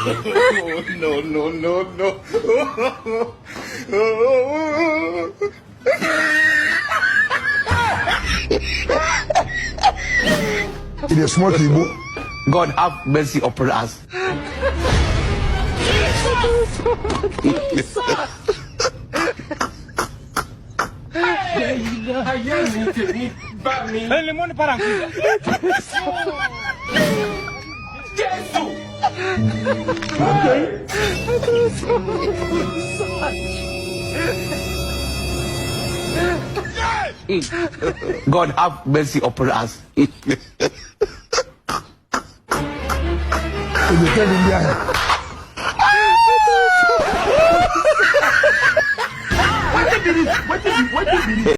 No, no, no, no. It is small people. God have mercy upon us. God have mercy upon us. If you tell him there. What did it?